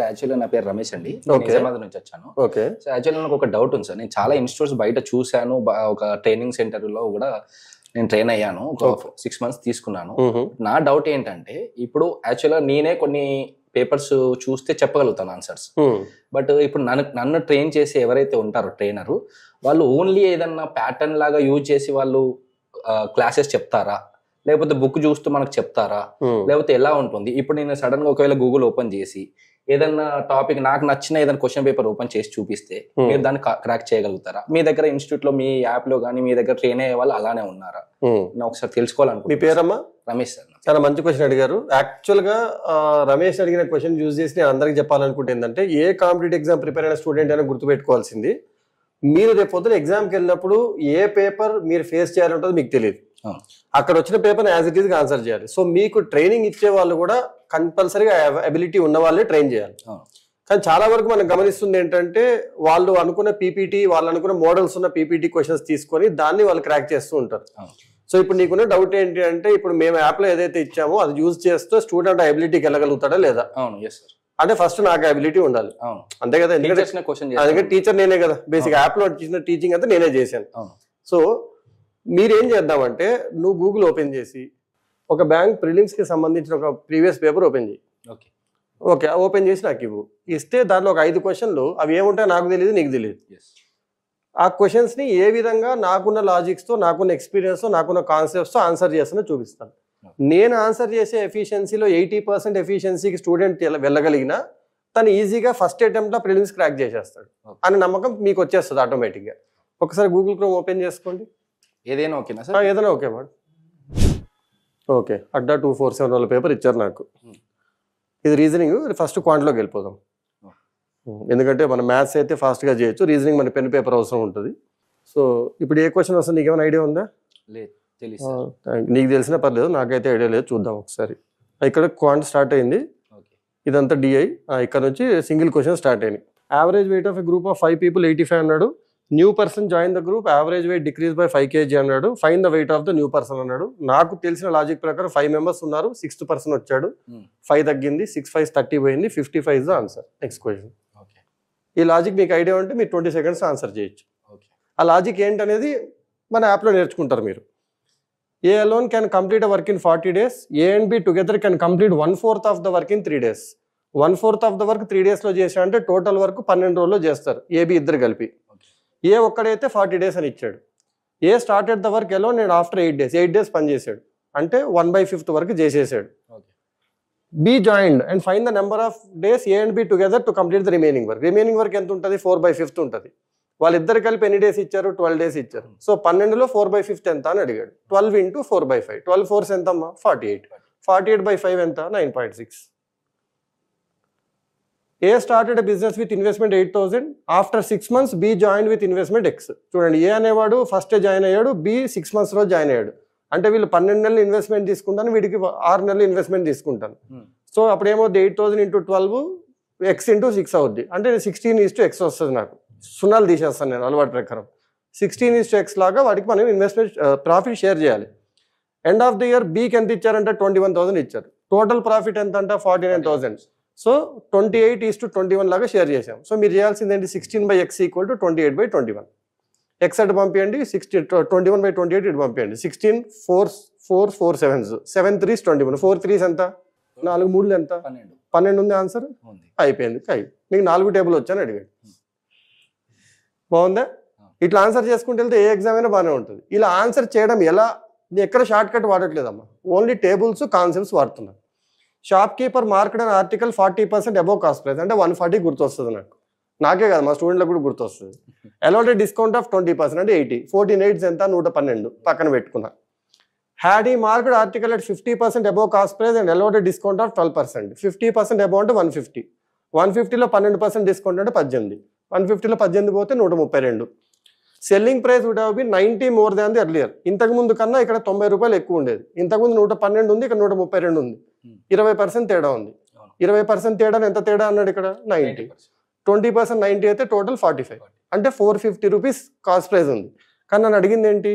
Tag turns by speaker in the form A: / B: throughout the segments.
A: Actually నా పేరు రమేష్ అండి.
B: ఓకే.
A: నిజామాబాద్ నుంచి వచ్చాను.
B: ఓకే.
A: సో యాక్చువల్లీ నాకు ఒక డౌట్ ఉంది సార్. నేను చాలా ఇన్స్టిట్యూట్స్ బయట చూశాను. ఒక ట్రైనింగ్ సెంటర్‌లో కూడా నేను ట్రైన్ అయ్యాను. ఒక 6 మంత్స్ తీసుకున్నాను. నా డౌట్ ఏంటంటే ఇప్పుడు యాక్చువల్‌గా నేనే కొన్ని పేపర్స్ చూస్తే చెప్పగలుగుతాను ఆన్సర్స్. బట్ ఇప్పుడు నన్ను ట్రైన్ చేసి ఎవరైతే ఉంటారో ట్రైనరు వాళ్ళు ఓన్లీ ఏదన్నా ప్యాటర్న్ లాగా యూజ్ చేసి వాళ్ళు క్లాసెస్ చెప్తారా? లేకపోతే బుక్ చూస్తూ మనకు చెప్తారా? లేకపోతే ఎలా ఉంటుంది? ఇప్పుడు నేను సడన్ గా ఒకవేళ గూగుల్ ఓపెన్ చేసి ఏదన్నా టాపిక్ నాకు నచ్చిన ఏదైనా క్వశ్చన్ పేపర్ ఓపెన్ చేసి చూపిస్తే మీరు దాన్ని క్రాక్ చేయగలుగుతారా? మీ దగ్గర ఇన్స్టిట్యూట్ లో మీ యాప్ లో కానీ మీ దగ్గర ట్రైన్ అయ్యే వాళ్ళు అలానే ఉన్నారా? నేను ఒకసారి తెలుసుకోవాలనుకుంటున్నాను.
B: మీ పేరమ్మా?
A: రమేష్ సార్.
B: చాలా మంచి క్వశ్చన్ అడిగారు. యాక్చువల్ గా రమేష్ అడిగిన క్వశ్చన్ యూజ్ చేసి నేను అందరికి చెప్పాలనుకుంటే ఏంటంటే ఏ కాంపిటేటివ్ ఎగ్జామ్ ప్రిపేర్ అయిన స్టూడెంట్ అయినా గుర్తుపెట్టుకోవాల్సింది, మీరు రేపు పొద్దున ఎగ్జామ్కి వెళ్ళినప్పుడు ఏ పేపర్ మీరు ఫేస్ చేయాలంటే మీకు తెలియదు. అక్కడ వచ్చిన పేపర్ యాజ్ ఇట్ ఈస్ గా ఆన్సర్ చేయాలి. సో మీకు ట్రైనింగ్ ఇచ్చే వాళ్ళు కూడా కంపల్సరీగా అబిలిటీ ఉన్న వాళ్ళే ట్రైన్ చేయాలి. కానీ చాలా వరకు మనం గమనిస్తుంది ఏంటంటే వాళ్ళు అనుకున్న పీపీటీ, వాళ్ళు అనుకున్న మోడల్స్ ఉన్న పీపీటీ క్వశ్చన్స్ తీసుకొని దాన్ని వాళ్ళు క్రాక్ చేస్తూ ఉంటారు. సో ఇప్పుడు నీకున్న డౌట్ ఏంటి అంటే ఇప్పుడు మేము యాప్ లో ఏదైతే ఇచ్చామో అది యూజ్ చేస్తూ స్టూడెంట్ ఆ అబిలిటీకి వెళ్ళగలుగుతాడా లేదా? అంటే ఫస్ట్ నాకు అబిలిటీ ఉండాలి, అంతే కదా? ఎందుకంటే టీచర్ నేనే కదా, బేసిక్ యాప్ లో ఇచ్చిన టీచింగ్ అంతా నేనే చేశాను. సో మీరేం చేద్దామంటే నువ్వు గూగుల్ ఓపెన్ చేసి ఒక బ్యాంక్ ప్రిలిమ్స్ కి సంబంధించిన ఒక ప్రీవియస్ పేపర్ ఓపెన్ చేయి. ఓకే, ఓపెన్ చేసి నాకు ఇవ్వు. ఇస్తే దాంట్లో ఒక 5 క్వశ్చన్లు, అవి ఏముంటాయో నాకు తెలియదు, నీకు తెలియదు. ఆ క్వశ్చన్స్ ని ఏ విధంగా నాకున్న లాజిక్స్ తో, నాకున్న ఎక్స్పీరియన్స్ తో, నాకున్న కాన్సెప్ట్స్ తో ఆన్సర్ చేస్తానో చూపిస్తాను. నేను ఆన్సర్ చేసే ఎఫిషియన్సీలో 80% ఎఫిషియన్సీకి స్టూడెంట్ వెళ్ళగలిగినా తను ఈజీగా ఫస్ట్ అటెంప్ట్ లో ప్రిలిమ్స్ క్రాక్ చేసేస్తాడు అనే నమ్మకం మీకు వచ్చేస్తుంది ఆటోమేటిక్గా. ఒకసారి గూగుల్ క్రోమ్ ఓపెన్ చేసుకోండి.
A: ఏదైనా ఓకేనా సార్?
B: ఏదైనా ఓకే మేడం. ఓకే, అడ్డా 247 వాళ్ళ పేపర్ ఇచ్చారు నాకు. ఇది రీజనింగ్. ఫస్ట్ క్వాంట్లోకి వెళ్ళిపోదాం, ఎందుకంటే మన మ్యాథ్స్ అయితే ఫాస్ట్గా చేయొచ్చు, రీజనింగ్ మన పెన్ పేపర్ అవసరం ఉంటుంది. సో ఇప్పుడు ఏ క్వశ్చన్ వస్తుంది, నీకు ఏమైనా ఐడియా ఉందా?
A: లేదు.
B: నీకు తెలిసినా పర్లేదు, నాకైతే ఐడియా లేదు. చూద్దాం ఒకసారి. ఇక్కడ క్వాంట్ స్టార్ట్ అయింది, ఇదంతా డిఐ. ఇక్కడ నుంచి సింగిల్ క్వశ్చన్ స్టార్ట్ అయింది. Average weight of a group of 5 people 85 అన్నాడు. New person join the group, average wait decrease by 5 kg అన్నాడు. Fine the weight of the new person అన్నాడు. నాకు తెలిసిన లాజిక్ ప్రకారం 5 members ఉన్నారు, 6th person వచ్చాడు, 5 తగ్గింది, 6 5 30 పోయింది, 55 is the answer. Next question. ఈ లాజిక్ మీకు ఐడియా ఉంటే మీరు 20 seconds ఆన్సర్ చేయొచ్చు. ఆ లాజిక్ ఏంటనేది మన యాప్లో నేర్చుకుంటారు మీరు. A alone can complete a work in 40 days, A and B together can complete 1/4 of the work in 3 days. 1/4 of the work 3 days లో చేశారంటే టోటల్ వర్క్ 12 రోజుల్లో చేస్తారు, ఏబి ఇద్దరు కలిపి. ఏ ఒక్కడైతే 40 days అని ఇచ్చాడు. ఏ స్టార్టెడ్ ద వర్క్ ఎలో నేను ఆఫ్టర్ 8 days పని చేశాడు, అంటే 1/5 వరకు చేసేసాడు. B joined and find the number of days A and B together to complete the remaining work. Remaining work ఎంత ఉంటుంది? 4/5 ఉంటుంది. వాళ్ళిద్దరు కలిపి ఎన్ని డేస్ ఇచ్చారు? 12 days ఇచ్చారు. సో 12లో 4/5 ఎంత అని అడిగాడు. 12 into 4/5, 12 4s ఎంత అమ్మా? 48. 48/5 ఎంత? 9.6. A started business with investment 8,000. After 6 months B join with investment x. చూడండి, ఏ అనేవాడు ఫస్ట్ జాయిన్ అయ్యాడు, బి 6 months లో జాయిన్ అయ్యాడు. అంటే వీళ్ళు 12 నెలలు ఇన్వెస్ట్మెంట్ తీసుకుంటాను, వీడికి 6 నెలలు ఇన్వెస్ట్మెంట్ తీసుకుంటాను. సో అప్పుడు ఏమవుద్ది? 8,000 into 12 ఎక్స్ into 6 అవుద్ది. అంటే 16:x వస్తుంది. నాకు సున్నాలు తీసేస్తాను నేను అలవాటు ప్రకారం. 16:x లాగా వాడికి మనం ఇన్వెస్ట్మెంట్ ప్రాఫిట్ షేర్ చేయాలి. ఎండ్ ఆఫ్ ద ఇయర్ బీకి ఎంత ఇచ్చారంటే 21,000 ఇచ్చారు. టోటల్ ప్రాఫిట్ ఎంత అంటే 49,000. సో 28:21 లాగా షేర్ చేసాం. సో మీరు చేయాల్సింది ఏంటి? 16/x = 28/21. ఎక్స్ అటు పంపించండి, 21/28 ఇటు పంపించండి. 16 4 4 7s, 7 3s 21, 4 3s ఎంత? 4 3 ఎంత? 12 ఉంది ఆన్సర్. అయిపోయింది. మీకు 4 టేబుల్ వచ్చాను అడిగాడు. బాగుందా? ఇట్లా ఆన్సర్ చేసుకుంటూ వెళ్తే ఏ ఎగ్జామ్ అయినా బాగానే ఉంటుంది. ఇలా ఆన్సర్ చేయడం ఎలా? ఎక్కడ షార్ట్ కట్ వాడట్లేదమ్మా, ఓన్లీ టేబుల్స్ కాన్సెప్ట్స్ వాడుతున్నాను. షాప్ కీపర్ మార్కెట్ అనే ఆర్టికల్ 40% అబోవ్ కాస్ట్ ప్రైస్ అంటే 140 గుర్తొస్తుంది నాకు. నాకే కదా, మా స్టూడెంట్లకు కూడా గుర్తొస్తుంది. అలౌటెడ్ డిస్కౌంట్ ఆఫ్ 20% అంటే 80. 14 8s ఎంత? 112 పక్కన పెట్టుకున్నా. హ్యాడ్ ఈ market article at 50% above cost price and allotted discount of 12%. 50% above అంటే 150. 150లో 12% డిస్కౌంట్ అంటే 18. 150లో 18 పోతే 132. Selling price would have been 90 more than the earlier. ఇంతకు ముందు కన్నా ఇక్కడ 90 రూపాయలు ఎక్కువ ఉండేది. ఇంతకుముందు 112 ఉంది, ఇక్కడ 132 ఉంది. 20% తేడా ఉంది. 20% తేడా ఎంత తేడా అన్నాడు ఇక్కడ? 90. 20% 90 అయితే టోటల్ 45, అంటే 450 రూపీస్ కాస్ట్ ప్రైస్ ఉంది. కానీ నన్ను అడిగింది ఏంటి?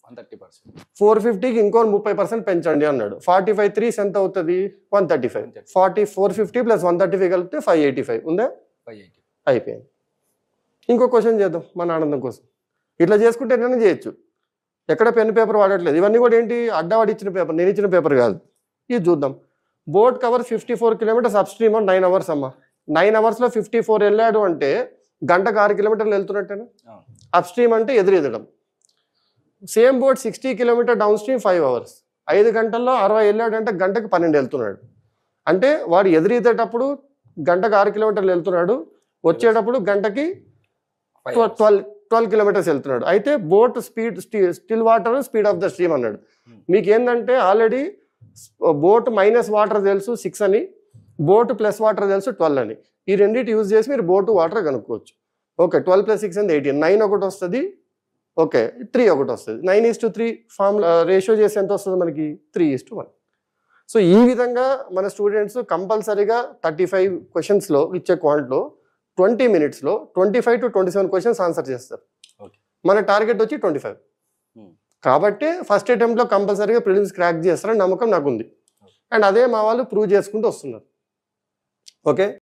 A: 130%.
B: 450కి ఇంకో 30% పెంచండి అన్నాడు. 45 3s ఎంత అవుతుంది? 135. 450 ప్లస్ 135 కలిపితే 585 ఉందా?
A: 580.
B: అయిపోయింది. ఇంకో క్వశ్చన్ చేద్దాం మన ఆనందం కోసం. ఇట్లా చేసుకుంటే నేను చేయొచ్చు. ఎక్కడ పెన్ పేపర్ వాడట్లేదు. ఇవన్నీ కూడా ఏంటి, అడ్డవాడి ఇచ్చిన పేపర్, నేను ఇచ్చిన పేపర్ కాదు. ఇది చూద్దాం. Boat cover 54 kilometres up stream 9 hours అమ్మా. 9 అవర్స్లో 54 వెళ్ళాడు అంటే గంటకు 6 కిలోమీటర్లు వెళ్తున్నట్టేనా? అప్ స్ట్రీమ్ అంటే ఎదురెదడం. Same boat 60 kilometre downstream 5 hours. 5 గంటల్లో 60 వెళ్ళాడు అంటే గంటకు 12 వెళ్తున్నాడు. అంటే వాడు ఎదురీదేటప్పుడు గంటకు 6 కిలోమీటర్లు వెళ్తున్నాడు, వచ్చేటప్పుడు గంటకి 12 కిలోమీటర్స్ వెళ్తున్నాడు. అయితే boat speed still water speed of the stream అన్నాడు. మీకు ఏంటంటే ఆల్రెడీ బోట్ మైనస్ వాటర్ తెలుసు 6 అని, బోట్ ప్లస్ వాటర్ తెలుసు 12 అని. ఈ రెండింటి యూజ్ చేసి మీరు బోటు వాటర్ కనుక్కోవచ్చు. ఓకే, 12 + 6 అంటే 18. 9 ఒకటి వస్తుంది, ఓకే 3 ఒకటి వస్తుంది. 9:3 ఫార్ములా రేషియో చేసి ఎంత వస్తుంది మనకి? 3:1. సో ఈ విధంగా మన స్టూడెంట్స్ కంపల్సరీగా 35 క్వశ్చన్స్లో ఇచ్చే క్వాంట్లో 20 మినిట్స్లో 25 to 27 క్వశ్చన్స్ ఆన్సర్ చేస్తారు. మన టార్గెట్ వచ్చి 25. కాబట్టి ఫస్ట్ అటెంప్ట్లో కంపల్సరీగా ప్రిలిమ్స్ క్రాక్ చేస్తారని నమ్మకం నాకు ఉంది. అండ్ అదే మా వాళ్ళు ప్రూవ్ చేసుకుంటూ వస్తున్నారు. ఓకే.